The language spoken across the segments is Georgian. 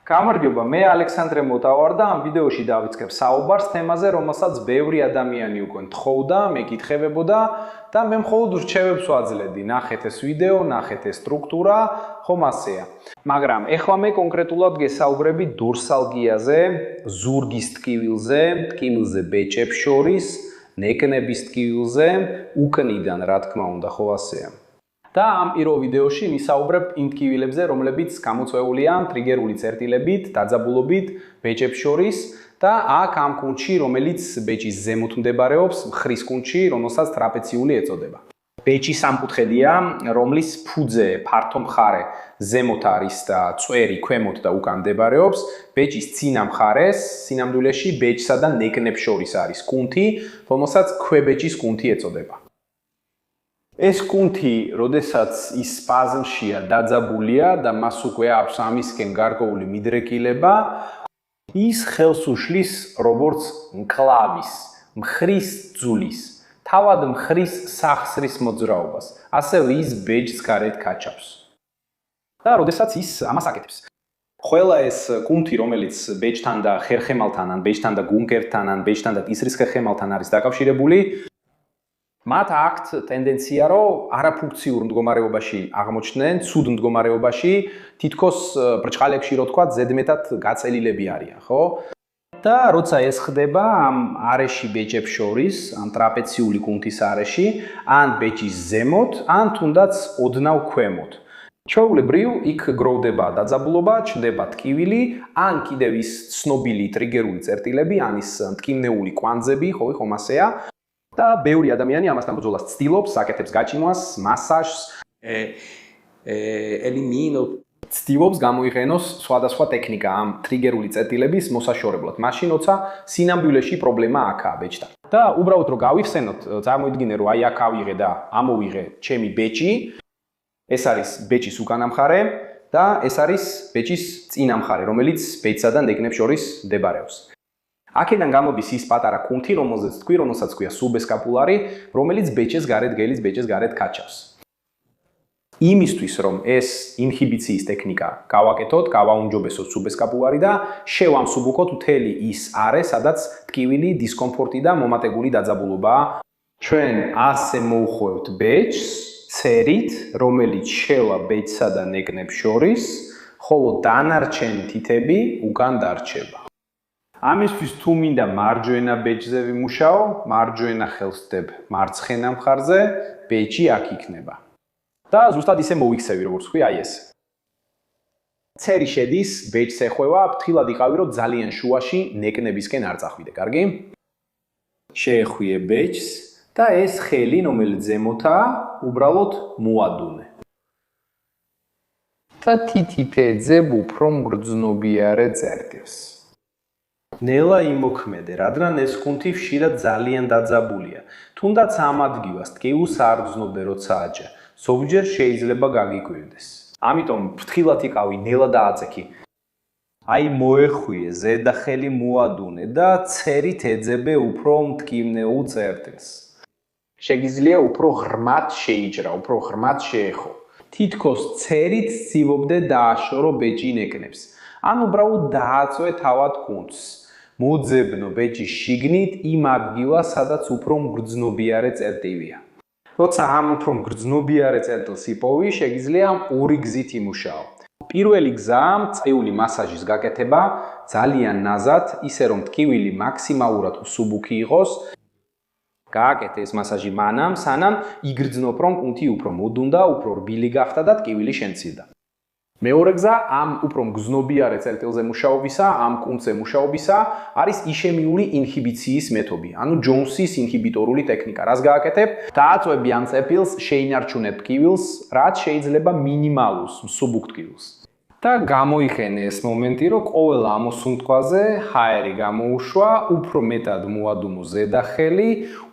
გამარჯობა, მე ალექსანდრე მოტავარ და ამ ვიდეოში დავიწყებ საუბარს თემაზე, რომელსაც ბევრი ადამიანი უკვე თხოვდა, მეკითხებებოდა და მე მხოლოდ რჩევებს ვაძლევდი. ნახეთ ეს ვიდეო, ნახეთ ეს სტრუქტურა, ხომ ასეა. მაგრამ ეხლა მე კონკრეტულად გესაუბრები დორსალგიაზე, ზურგის ტკივილზე, ტკივილზე ბეჭებს შორის, ნეკნების ტკივილზე, უკნიდან, რა თქმა უნდა, ხო ასეა. და ამ პირველ ვიდეოში ვისაუბრებ იმ ტკივილებზე, რომლებიც გამოწვეულია ტრიგერული წერტილებით, დაძაბულობით, ბეჭებს შორის და აქ ამ კუნთში, რომელიც ბეჭის ზემოთ მდებარეობს, მხრის კუნთში, რომელსაც ტრაპეციული ეწოდება. ბეჭი სამკუთხედია, რომლის ფუძე, ფართო მხარე ზემოთ არის და წვერი ქვემოთ და უკან მდებარეობს. ბეჭის წინა მხარეს, სინამდვილეში ბეჭსა და ნეკნებს შორის არის კუნთი, რომელსაც ქვებეჭის კუნთი ეწოდება. ეს კუნთი, როდესაც ის სპაზმშია, დაძაბულია და მას უკვე აქვს ამისკენ გარკვეული მიდრეკილება, ის ხელს უშლის როგორც მკლავის, მხრის ძulis, თავად მხრის სახსრის მოძრაობას, ასევე ის ბეჭს გარეთ კაჩავს. და როდესაც ის ამას აკეთებს. ყველა ეს კუნთი, რომელიც ბეჭთან და ხერხემალთან, ან ბეჭთან და გუნკერთან, ან ბეჭთან და კისრის ხერხემალთან არის დაკავშირებული, მათ აქვთ ტენდენცია, რომ არაფუნქციურ მდგომარეობაში აღმოჩნდნენ, ცუდ მდგომარეობაში, თითქოს ბრჭყალებში რო თქვა, ზედმეტად გაწელილები არიან, ხო? და როცა ეს ხდება ამ არეში ბეჭებს შორის, ან ტრაპეციული კუნთის არეში, ან ბეჭის ზემოთ, ან თუნდაც ოდნავ ქვემოთ. ჩვეულებრივ იქ გროვდება დაძაბულობა, ჩნდება ტკივილი, ან კიდევ ის ცნობილი ტრიგერული წერტილები, ან ის მტკივნეული კვანძები, ხომ ასეა. და ბევრი ადამიანი ამასთან ბრძოლას ცდილობს, აკეთებს გაჩინვას, მასაჟს, ელიმინო ცდილობს გამოიყენოს სხვადასხვა ტექნიკა ამ ტრიგერული წერტილების მოსაშორებლად. მაშინ როცა სინამდვილეში პრობლემა აქაა ბეჭთან. და უბრალოდ რომ გავიხსენოთ, წარმოიდგინე რომ აი აქ ავიღე და ამოვიღე ჩემი ბეჭი, ეს არის ბეჭის უკანა მხარე და ეს არის ბეჭის წინა მხარე, რომელიც ბეჭსა და ნეკნებს შორის მდებარეობს. აქედან გამოდის ის პატარა კუნთი, რომელსაც ქვია სუბესკაპულარი, რომელიც ბეჭეს გარეთ გელის, ბეჭეს გარეთ კაჩავს. იმისთვის, რომ ეს ინჰიბიციის ტექნიკა გავაკეთოთ, გავაუმჯობესოთ სუბესკაპულარი და შევამსუბუქოთ მთელი ის არე, სადაც ტკივილი, დისკომფორტი და მომატებული დაძაბულობაა. ჩვენ ასე მოუხვევთ ბეჭს, ცერით, რომელიც შევა ბეჭსა და ნეკნებს შორის, ხოლო დანარჩენი თითები უკან დარჩება. ამისთვის თუ მინდა მარჯვენა ბეჭზე ვიმუშაო, მარჯვენა ხელს ვდებ მარცხენა მხარზე, ბეჭი აქ იქნება. და ზუსტად ისე მოვიქცევი, როგორც ვთქვი, აი ეს. ცერი შედის, ბეჭს ეხვევა, ფრთხილად იყავი, რომ ძალიან შუაში ნეკნებისკენ არ წახვიდე, კარგი? შეეხვიე ბეჭს და ეს ხელი, რომელიც ზემოთაა, უბრალოდ მოადუნე. და თითითეძებ უფრო მგრძნობიარე წერტილს. ნელა იმოქმედე, რადგან ეს კუნთი ხშირად ძალიან დაძაბულია. თუნდაც ამ ადგილას ტკივილს არ გრძნობდე, როცა აჯა. ზოგჯერ შეიძლება გაგიკვირდეს. ამიტომ ფრთხილად იყავი, ნელა დააწექი. აი მოეხვიე, ზედა ხელი მოადუნე და ცერით ეძებე უფრო მტკივნეულ წერტილს. შეგიძლია უფრო ღრმად შეიჭრა, უფრო ღრმად შეეხო. თითქოს ცერით ცივობდე დააშორო ბეჭი ნეკნებს. ან უბრალოდ დააწვე თავად კუნთს. მოძებნო ბეჭის შიგნით იმ ადგილას, სადაც უფრო მგრძნობიარე წერტილია. როცა ამ უფრო მგრძნობიარე წერტილს იპოვი, შეგიძლია ორი გზით იმუშაო. პირველი გზა წრიული მასაჟის გაკეთება, ძალიან ნაზად, ისე რომ ტკივილი მაქსიმალურად მსუბუქი იყოს. გააკეთე ეს მასაჟი მანამ, სანამ იგრძნობ, რომ კუნთი უფრო მოდუნდა, უფრო რბილი გახდა და ტკივილი შემცირდა. მეორე გზა ამ უფრო მგრძნობიარე წერტილზე მუშაობისა, ამ კუნთზე მუშაობისა არის იშემიული ინჰიბიციის მეთოდი, ანუ ჯონსის ინჰიბიტორული ტექნიკა. რას გააკეთებ? დააწვევი ამ წერტილს, შეინარჩუნე ტკივილს, რაც შეიძლება მინიმალურს, მსუბუქ ტკივილს. და გამოიხენე ეს მომენტი, რომ ყოველ ამოსუნთქვაზე ჰაერი გამოუშვა, უფრო მეტად მოადუნო ზედა ხელი,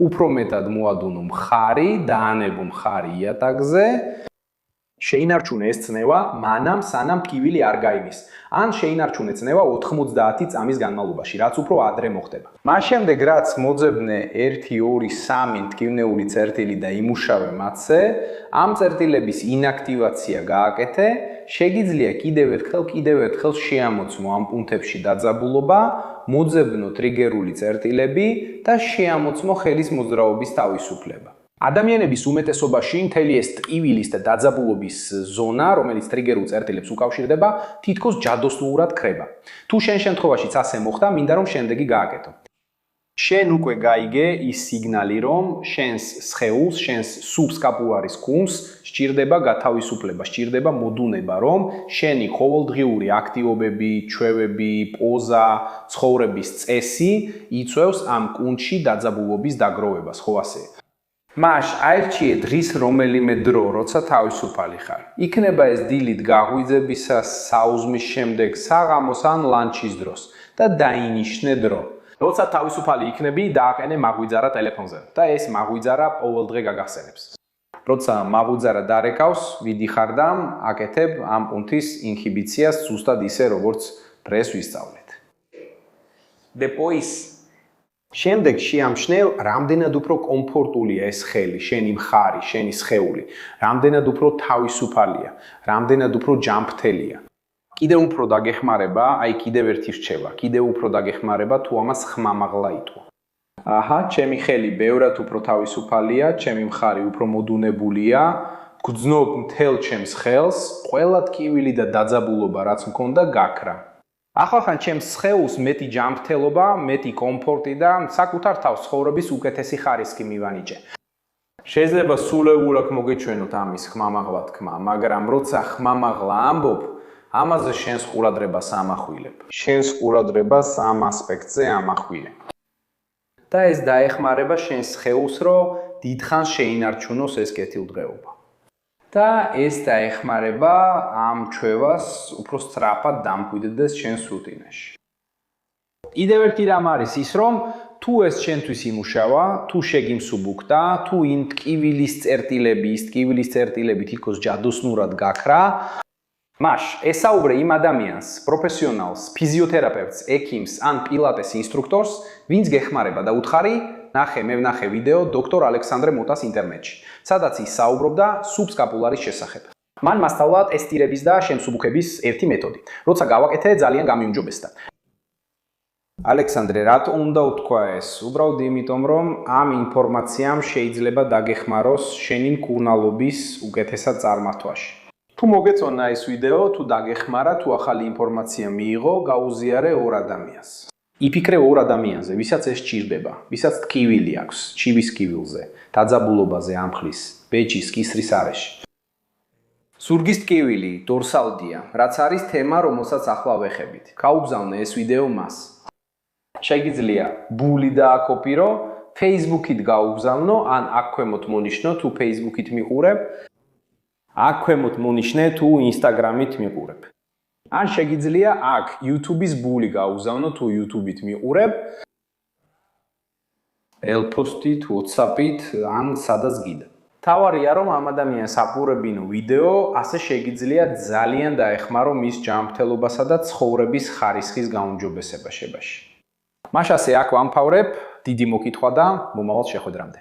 უფრო მეტად მოადუნო მხარი, დაანებო მხარი იატაკზე. შეინარჩუნე ეს წნევა მანამ სანამ ტკივილი არ გაივლის. ან შეინარჩუნე წნევა 90 წამის განმავლობაში, რაც უფრო ადრე მოხდება. მას შემდეგ რაც მოძებნე 1, 2, 3 ტკივნეული წერტილი და იმუშავე მათზე, ამ წერტილების ინაქტივაცია გააკეთე შეგიძლია კიდევ ერთხელ შეამოცმო ამ პუნქტებში დაძაბულობა, მოძებნო ტრიგერული წერტილები და შეამოცმო ხელის მოძრაობის თავისუფლება. ადამიანების უმეტესობაში მთელი ეს ტკივილის და დაძაბულობის ზონა, რომელიც ტრიგერულ წერტილებს უკავშირდება, თითქოს ჯადოსნურად ქრება. თუ შენ შემთხვევაშიც ასე მოხდა, მინდა რომ შემდეგი გააკეთო. შენ უკვე გაიგე ის სიგნალი, რომ შენს სხეულს, შენს სუბსკაპულარის კუნს სჭირდება გათავისუფლება, სჭირდება მოდუნება, რომ შენი ყოველდღიური აქტივობები, ჩვევები, პოზა, ცხოვრების წესი იწვევს ამ კუნში დაძაბულობის დაგროვებას, ხო ასე? მაშ აირჩიე დღის რომელიმე დრო, როცა თავისუფალი ხარ. იქნება ეს დილით გაღვიძებისას, საუზმის შემდეგ, საღამოს ან ლანჩის დროს და დაინიშნე დრო. როცა თავისუფალი იქნები, დააყენე მაღვიძარა ტელეფონზე და ეს მაღვიძარა ყოველდღე გაგახსენებს. როცა მაღვიძარა დარეკავს, ვიდიხარ და აკეთებ ამ პუნქტის ინჰიბიციას ზუსტად ისე, როგორც დღეს ვისწავლეთ. შემდეგ შეამჩნევ, რამდენად უფრო კომფორტულია ეს ხელი, შენი მხარი, შენი სხეული, რამდენად უფრო თავისუფალია, რამდენად უფრო ჯანმრთელია. კიდევ უფრო დაგეხმარება, კიდევ ერთი რჩევა, კიდევ უფრო დაგეხმარება თუ ამას ხმამაღლა იტყო. აჰა, ჩემი ხელი ბევრად უფრო თავისუფალია, ჩემი მხარი უფრო მოდუნებულია, გძნობ მთელ ჩემს ხელს, ყველა ტკივილი და დაძაბულობა რაც მქონდა გაქრა. ახალხან ჩემს სხეულს მეტი ჯანმრთელობა, მეტი კომფორტი და საკუთარ თავს ცხოვრების უკეთესი ხარისხი მივანიჭე. შეიძლება სულეულაკ მოგეჩვენოთ ამის ხმამაღლა თქმა, მაგრამ როცა ხმამაღლა ამბობ, ამაზე შენს ყურადღებას ამახვილებ. შენს ყურადღებას ამ ასპექტზე ამახვილებ. და ეს დაეხმარება შენს სხეულს, რომ დიდხანს შეინარჩუნოს ეს კეთილდღეობა. და ეს დაეხმარება ამ ჩვევას უფრო სწრაფად დამკვიდრდეს შენს რუტინაში. კიდევ ერთი რამ არის ის, რომ თუ ეს შენთვის იმუშავა, თუ შეგიმსუბუქდა, თუ იმ ტკივილის წერტილები თითქოს ჯადოსნურად გაქრა, მაშ ესაუბრე იმ ადამიანს, პროფესიონალს, ფიზიოთერაპევტს, ექიმს ან პილატეს ინსტრუქტორს, ვინც გეხმარება და უთხარი, მე ვნახე ვიდეო დოქტორ ალექსანდრე მოტას ინტერნეტში, სადაც ის საუბრობდა სუბსკაპულარის შესახებ. მან მასწავლა ტესტირების და შემსუბუქების ერთი მეთოდი, როცა გავაკეთე ძალიან გამიუმჯობესდა. ალექსანდრე, რატო უნდა უთქვა ეს? უბრალოდ იმიტომ, რომ ამ ინფორმაციამ შეიძლება დაგეხმაროს შენი მკურნალობის უკეთესად წარმართვაში. თუ მოგეწონა ეს ვიდეო, თუ დაგეხმარა, თუ ახალი ინფორმაცია მიიღო, გაუზიარე ორ ადამიანს. იფიქრე ორ ადამიანზე, ვისაც ეს სჭირდება, ვისაც ტკივილი აქვს, ჩივის ტკივილზე, დაძაბულობაზე ამხლის, ბეჯის, კისრის არეში. ზურგის ტკივილი, დორსალდია, რაც არის თემა, რომელსაც ახლა ვეხებით. გაუგზავნე ეს ვიდეო მას. შეგიძლია ბული დააკოპირო, Facebook-ით გაუგზავნო, ან აქ ქვემოთ მონიშნო, თუ Facebook-ით მიყურებ, აქ ქვემოთ მონიშნე, თუ Instagram-ით მიყურებ. ან შეგიძლია აქ YouTube-ის ბული გაუგზავნო, თუ YouTube-ით მიყურებ, ელფოსტით, WhatsApp-ით, ან სადაც გიდა. თავარია, რომ ამ ადამიანს აპურებინო ვიდეო, ასე შეგიძლია ძალიან დაეხმარო მის ჯანმრთელობასა და ცხოვრების ხარისხის გაუმჯობესებაში. მაშ ასე აქ ვამფავრებ, დიდი მოკითხვა და მომავალ შეხვედრამდე.